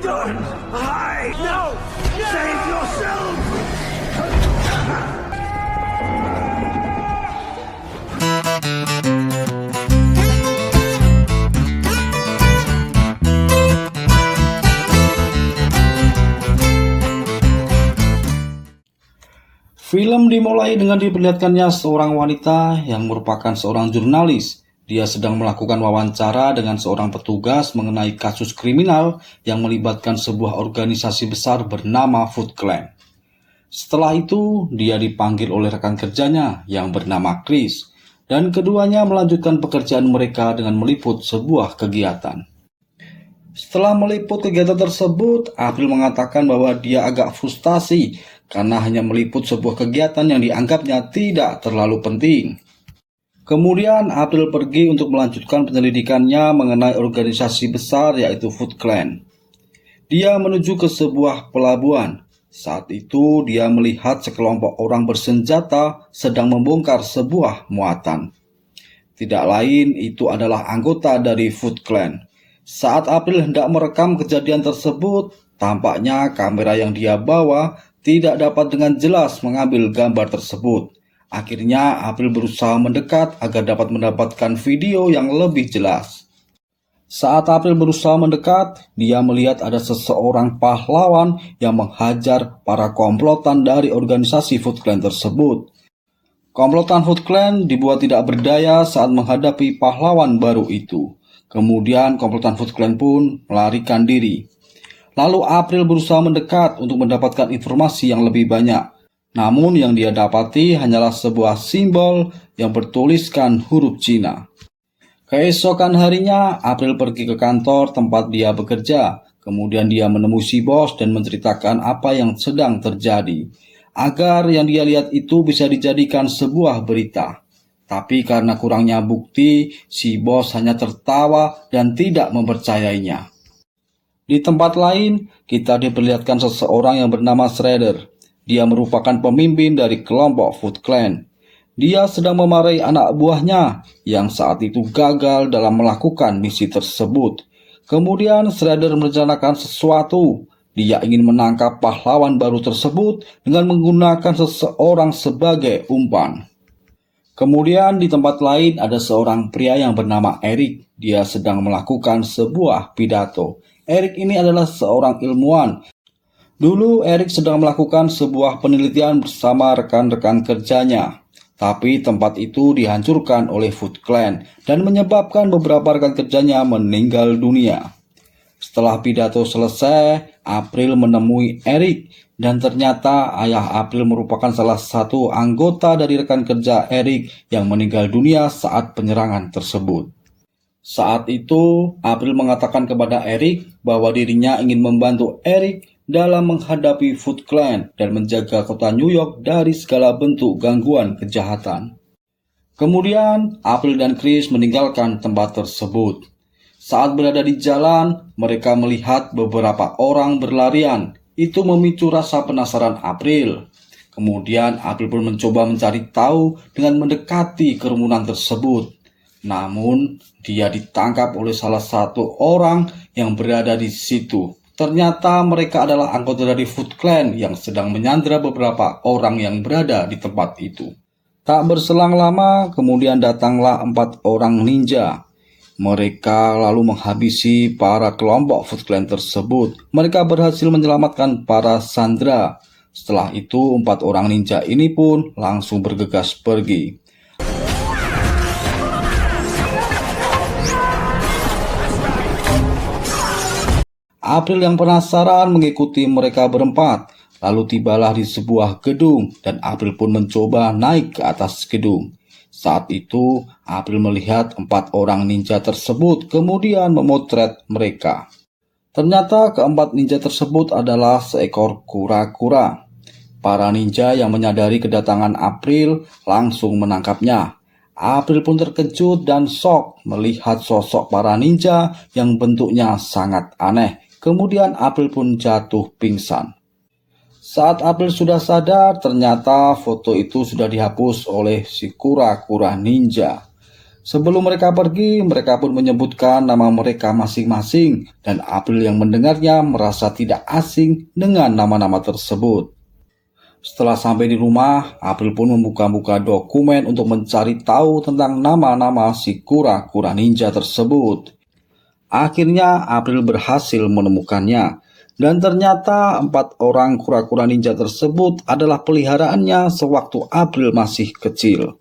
Don't hide! No! Save yourself! Film dimulai dengan diperlihatkannya seorang wanita yang merupakan seorang jurnalis. Dia sedang melakukan wawancara dengan seorang petugas mengenai kasus kriminal yang melibatkan sebuah organisasi besar bernama Foot Clan. Setelah itu, dia dipanggil oleh rekan kerjanya yang bernama Chris, dan keduanya melanjutkan pekerjaan mereka dengan meliput sebuah kegiatan. Setelah meliput kegiatan tersebut, April mengatakan bahwa dia agak frustasi karena hanya meliput sebuah kegiatan yang dianggapnya tidak terlalu penting. Kemudian April pergi untuk melanjutkan penyelidikannya mengenai organisasi besar yaitu Foot Clan. Dia menuju ke sebuah pelabuhan. Saat itu dia melihat sekelompok orang bersenjata sedang membongkar sebuah muatan. Tidak lain itu adalah anggota dari Foot Clan. Saat April hendak merekam kejadian tersebut, tampaknya kamera yang dia bawa tidak dapat dengan jelas mengambil gambar tersebut. Akhirnya April berusaha mendekat agar dapat mendapatkan video yang lebih jelas. Saat April berusaha mendekat, dia melihat ada seseorang pahlawan yang menghajar para komplotan dari organisasi Foot Clan tersebut. Komplotan Foot Clan dibuat tidak berdaya saat menghadapi pahlawan baru itu. Kemudian komplotan Foot Clan pun melarikan diri. Lalu April berusaha mendekat untuk mendapatkan informasi yang lebih banyak. Namun yang dia dapati hanyalah sebuah simbol yang bertuliskan huruf Cina. Keesokan harinya, April pergi ke kantor tempat dia bekerja. Kemudian dia menemui si bos dan menceritakan apa yang sedang terjadi, agar yang dia lihat itu bisa dijadikan sebuah berita. Tapi karena kurangnya bukti, si bos hanya tertawa dan tidak mempercayainya. Di tempat lain, kita diperlihatkan seseorang yang bernama Shredder. Dia merupakan pemimpin dari kelompok Foot Clan. Dia sedang memarahi anak buahnya yang saat itu gagal dalam melakukan misi tersebut. Kemudian Shredder merencanakan sesuatu. Dia ingin menangkap pahlawan baru tersebut dengan menggunakan seseorang sebagai umpan. Kemudian di tempat lain ada seorang pria yang bernama Eric. Dia sedang melakukan sebuah pidato. Eric ini adalah seorang ilmuwan. Dulu Eric sedang melakukan sebuah penelitian bersama rekan-rekan kerjanya. Tapi tempat itu dihancurkan oleh Foot Clan dan menyebabkan beberapa rekan kerjanya meninggal dunia. Setelah pidato selesai, April menemui Eric dan ternyata ayah April merupakan salah satu anggota dari rekan kerja Eric yang meninggal dunia saat penyerangan tersebut. Saat itu, April mengatakan kepada Eric bahwa dirinya ingin membantu Eric dalam menghadapi Foot Clan dan menjaga kota New York dari segala bentuk gangguan kejahatan. Kemudian, April dan Chris meninggalkan tempat tersebut. Saat berada di jalan, mereka melihat beberapa orang berlarian. Itu memicu rasa penasaran April. Kemudian April pun mencoba mencari tahu dengan mendekati kerumunan tersebut. Namun, dia ditangkap oleh salah satu orang yang berada di situ. Ternyata mereka adalah anggota dari Foot Clan yang sedang menyandra beberapa orang yang berada di tempat itu. Tak berselang lama, kemudian datanglah 4 orang ninja. Mereka lalu menghabisi para kelompok Foot Clan tersebut. Mereka berhasil menyelamatkan para sandera. Setelah itu 4 orang ninja ini pun langsung bergegas pergi. April yang penasaran mengikuti mereka berempat. Lalu tibalah di sebuah gedung dan April pun mencoba naik ke atas gedung. Saat itu, April melihat 4 orang ninja tersebut kemudian memotret mereka. Ternyata keempat ninja tersebut adalah seekor kura-kura. Para ninja yang menyadari kedatangan April langsung menangkapnya. April pun terkejut dan shock melihat sosok para ninja yang bentuknya sangat aneh. Kemudian April pun jatuh pingsan. Saat April sudah sadar, ternyata foto itu sudah dihapus oleh si kura-kura ninja. Sebelum mereka pergi, mereka pun menyebutkan nama mereka masing-masing dan April yang mendengarnya merasa tidak asing dengan nama-nama tersebut. Setelah sampai di rumah, April pun membuka-buka dokumen untuk mencari tahu tentang nama-nama si kura-kura ninja tersebut. Akhirnya April berhasil menemukannya. Dan ternyata 4 orang kura-kura ninja tersebut adalah peliharaannya sewaktu April masih kecil.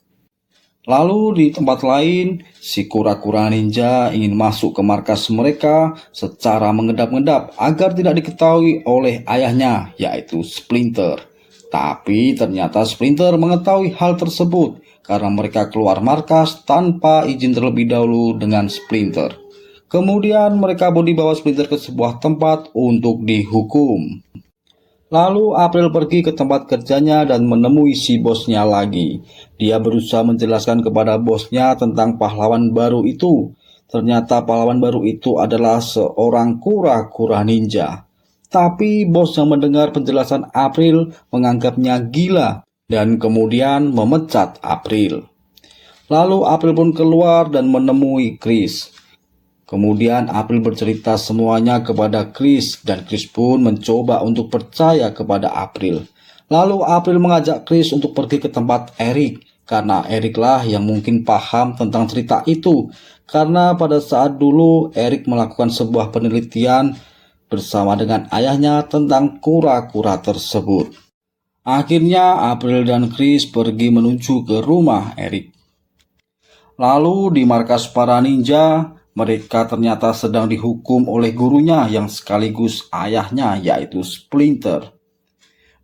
Lalu di tempat lain, si kura-kura ninja ingin masuk ke markas mereka secara mengedap-ngedap agar tidak diketahui oleh ayahnya, yaitu Splinter. Tapi ternyata Splinter mengetahui hal tersebut karena mereka keluar markas tanpa izin terlebih dahulu dengan Splinter. Kemudian mereka pun dibawa Splinter ke sebuah tempat untuk dihukum. Lalu April pergi ke tempat kerjanya dan menemui si bosnya lagi. Dia berusaha menjelaskan kepada bosnya tentang pahlawan baru itu. Ternyata pahlawan baru itu adalah seorang kura-kura ninja. Tapi bos yang mendengar penjelasan April menganggapnya gila dan kemudian memecat April. Lalu April pun keluar dan menemui Chris. Kemudian April bercerita semuanya kepada Chris dan Chris pun mencoba untuk percaya kepada April. Lalu April mengajak Chris untuk pergi ke tempat Eric karena Eric lah yang mungkin paham tentang cerita itu. Karena pada saat dulu Eric melakukan sebuah penelitian bersama dengan ayahnya tentang kura-kura tersebut. Akhirnya April dan Chris pergi menuju ke rumah Eric. Lalu di markas para ninja, mereka ternyata sedang dihukum oleh gurunya yang sekaligus ayahnya, yaitu Splinter.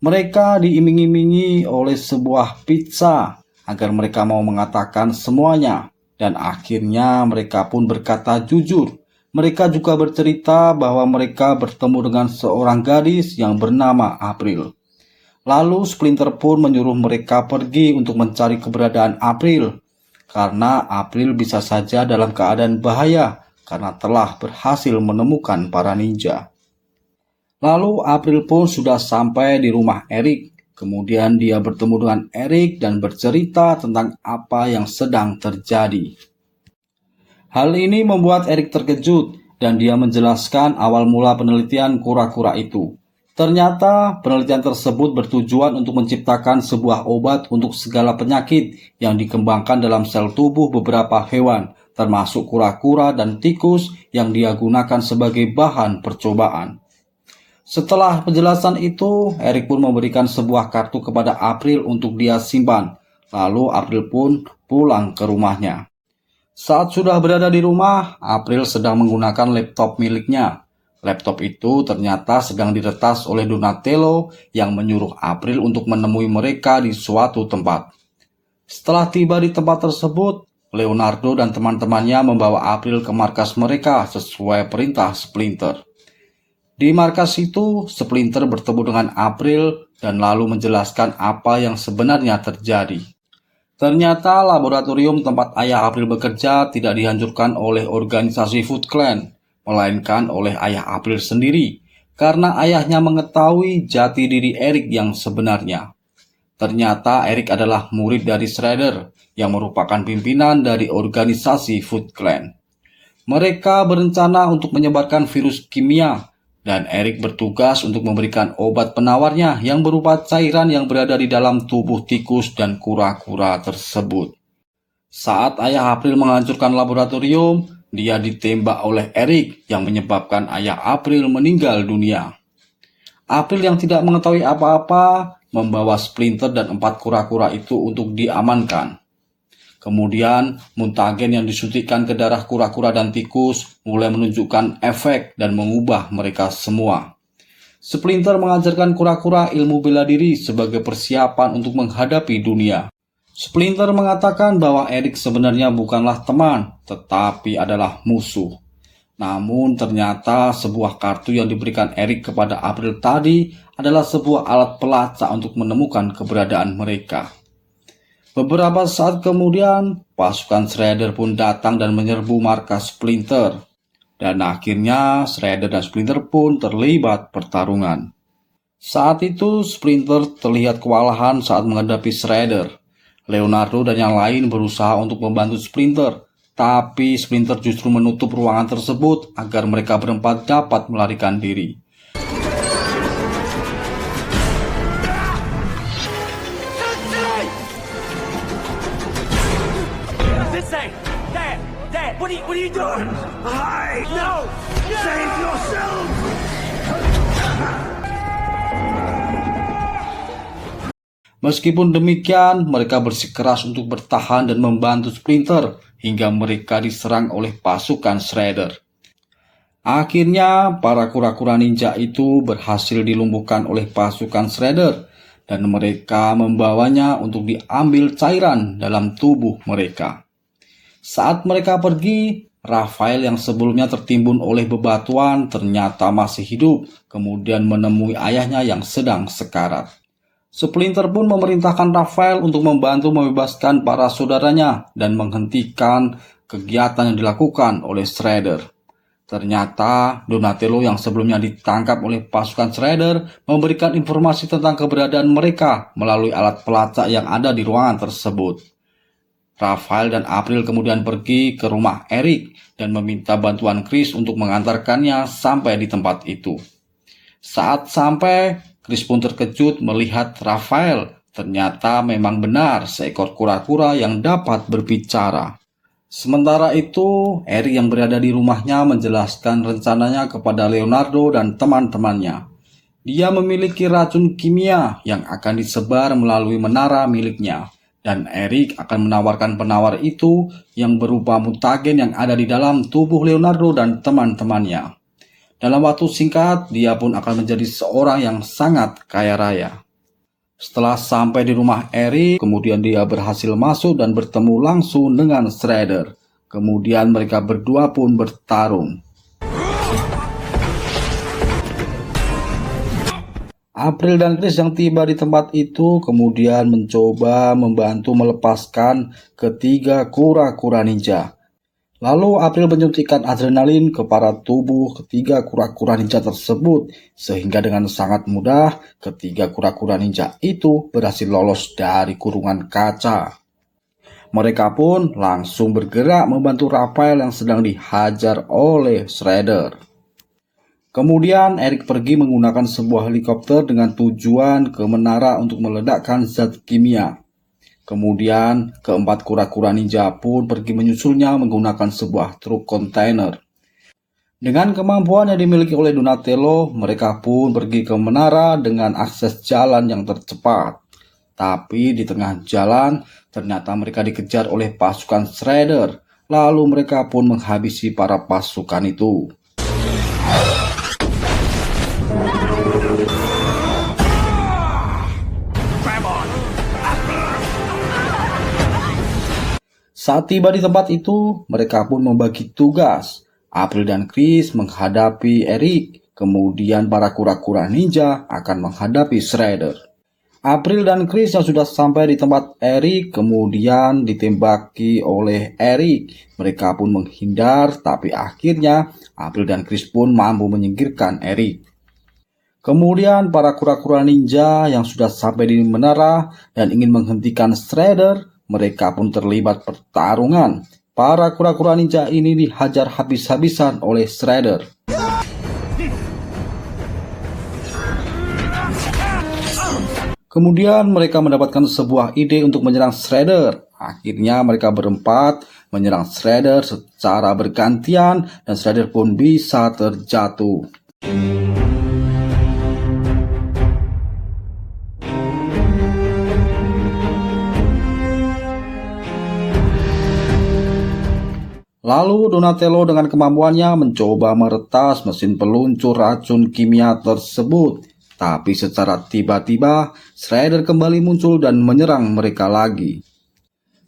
Mereka diiming-imingi oleh sebuah pizza agar mereka mau mengatakan semuanya. Dan akhirnya mereka pun berkata jujur. Mereka juga bercerita bahwa mereka bertemu dengan seorang gadis yang bernama April. Lalu Splinter pun menyuruh mereka pergi untuk mencari keberadaan April. Karena April bisa saja dalam keadaan bahaya karena telah berhasil menemukan para ninja. Lalu April pun sudah sampai di rumah Eric. Kemudian dia bertemu dengan Eric dan bercerita tentang apa yang sedang terjadi. Hal ini membuat Eric terkejut dan dia menjelaskan awal mula penelitian kura-kura itu. Ternyata penelitian tersebut bertujuan untuk menciptakan sebuah obat untuk segala penyakit yang dikembangkan dalam sel tubuh beberapa hewan, termasuk kura-kura dan tikus yang dia gunakan sebagai bahan percobaan. Setelah penjelasan itu, Eric pun memberikan sebuah kartu kepada April untuk dia simpan. Lalu April pun pulang ke rumahnya. Saat sudah berada di rumah, April sedang menggunakan laptop miliknya. Laptop itu ternyata sedang diretas oleh Donatello yang menyuruh April untuk menemui mereka di suatu tempat. Setelah tiba di tempat tersebut, Leonardo dan teman-temannya membawa April ke markas mereka sesuai perintah Splinter. Di markas itu, Splinter bertemu dengan April dan lalu menjelaskan apa yang sebenarnya terjadi. Ternyata laboratorium tempat ayah April bekerja tidak dihancurkan oleh organisasi Foot Clan, melainkan oleh ayah April sendiri, karena ayahnya mengetahui jati diri Eric yang sebenarnya. Ternyata Eric adalah murid dari Shredder, yang merupakan pimpinan dari organisasi Foot Clan. Mereka berencana untuk menyebarkan virus kimia, dan Eric bertugas untuk memberikan obat penawarnya yang berupa cairan yang berada di dalam tubuh tikus dan kura-kura tersebut. Saat ayah April menghancurkan laboratorium, dia ditembak oleh Eric yang menyebabkan ayah April meninggal dunia. April yang tidak mengetahui apa-apa membawa Splinter dan 4 kura-kura itu untuk diamankan. Kemudian mutagen yang disuntikkan ke darah kura-kura dan tikus mulai menunjukkan efek dan mengubah mereka semua. Splinter mengajarkan kura-kura ilmu bela diri sebagai persiapan untuk menghadapi dunia. Splinter mengatakan bahwa Eric sebenarnya bukanlah teman, tetapi adalah musuh. Namun ternyata sebuah kartu yang diberikan Eric kepada April tadi adalah sebuah alat pelacak untuk menemukan keberadaan mereka. Beberapa saat kemudian, pasukan Shredder pun datang dan menyerbu markas Splinter. Dan akhirnya Shredder dan Splinter pun terlibat pertarungan. Saat itu Splinter terlihat kewalahan saat menghadapi Shredder. Leonardo dan yang lain berusaha untuk membantu Splinter, Tapi Splinter justru menutup ruangan tersebut agar mereka berempat dapat melarikan diri. Sensei! Dad! What are you doing? Hide! No! Save yourselves! Meskipun demikian, mereka bersikeras untuk bertahan dan membantu Splinter hingga mereka diserang oleh pasukan Shredder. Akhirnya, para kura-kura ninja itu berhasil dilumpuhkan oleh pasukan Shredder dan mereka membawanya untuk diambil cairan dalam tubuh mereka. Saat mereka pergi, Raphael yang sebelumnya tertimbun oleh bebatuan ternyata masih hidup, kemudian menemui ayahnya yang sedang sekarat. Splinter pun memerintahkan Raphael untuk membantu membebaskan para saudaranya dan menghentikan kegiatan yang dilakukan oleh Shredder. Ternyata Donatello yang sebelumnya ditangkap oleh pasukan Shredder memberikan informasi tentang keberadaan mereka melalui alat pelacak yang ada di ruangan tersebut. Raphael dan April kemudian pergi ke rumah Eric dan meminta bantuan Chris untuk mengantarkannya sampai di tempat itu. Saat sampai, Chris pun terkejut melihat Raphael. Ternyata memang benar seekor kura-kura yang dapat berbicara. Sementara itu, Eric yang berada di rumahnya menjelaskan rencananya kepada Leonardo dan teman-temannya. Dia memiliki racun kimia yang akan disebar melalui menara miliknya. Dan Eric akan menawarkan penawar itu yang berupa mutagen yang ada di dalam tubuh Leonardo dan teman-temannya. Dalam waktu singkat, dia pun akan menjadi seorang yang sangat kaya raya. Setelah sampai di rumah Eric, kemudian dia berhasil masuk dan bertemu langsung dengan Shredder. Kemudian mereka berdua pun bertarung. April dan Chris yang tiba di tempat itu kemudian mencoba membantu melepaskan ketiga kura-kura ninja. Lalu April menyuntikkan adrenalin kepada tubuh ketiga kura-kura ninja tersebut, sehingga dengan sangat mudah ketiga kura-kura ninja itu berhasil lolos dari kurungan kaca. Mereka pun langsung bergerak membantu Raphael yang sedang dihajar oleh Shredder. Kemudian Eric pergi menggunakan sebuah helikopter dengan tujuan ke menara untuk meledakkan zat kimia. Kemudian, keempat kura-kura ninja pun pergi menyusulnya menggunakan sebuah truk kontainer. Dengan kemampuan yang dimiliki oleh Donatello, mereka pun pergi ke menara dengan akses jalan yang tercepat. Tapi di tengah jalan, ternyata mereka dikejar oleh pasukan Shredder. Lalu mereka pun menghabisi para pasukan itu. Saat tiba di tempat itu, mereka pun membagi tugas. April dan Chris menghadapi Eric, kemudian para kura-kura ninja akan menghadapi Shredder. April dan Chris yang sudah sampai di tempat Eric kemudian ditembaki oleh Eric. Mereka pun menghindar, tapi akhirnya April dan Chris pun mampu menyingkirkan Eric. Kemudian para kura-kura ninja yang sudah sampai di menara dan ingin menghentikan Shredder, mereka pun terlibat pertarungan. Para kura-kura ninja ini dihajar habis-habisan oleh Shredder. Kemudian mereka mendapatkan sebuah ide untuk menyerang Shredder. Akhirnya mereka berempat menyerang Shredder secara bergantian dan Shredder pun bisa terjatuh. Lalu Donatello dengan kemampuannya mencoba meretas mesin peluncur racun kimia tersebut. Tapi secara tiba-tiba, Shredder kembali muncul dan menyerang mereka lagi.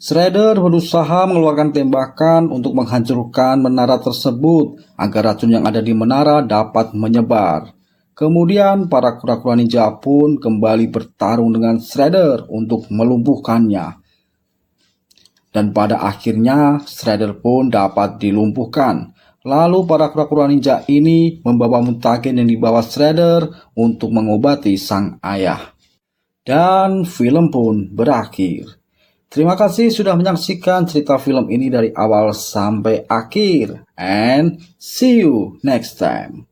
Shredder berusaha mengeluarkan tembakan untuk menghancurkan menara tersebut agar racun yang ada di menara dapat menyebar. Kemudian para kura-kura ninja pun kembali bertarung dengan Shredder untuk melumpuhkannya. Dan pada akhirnya Shredder pun dapat dilumpuhkan. Lalu para kura-kura ninja ini membawa mutagen yang dibawa Shredder untuk mengobati sang ayah. Dan film pun berakhir. Terima kasih sudah menyaksikan cerita film ini dari awal sampai akhir. And see you next time.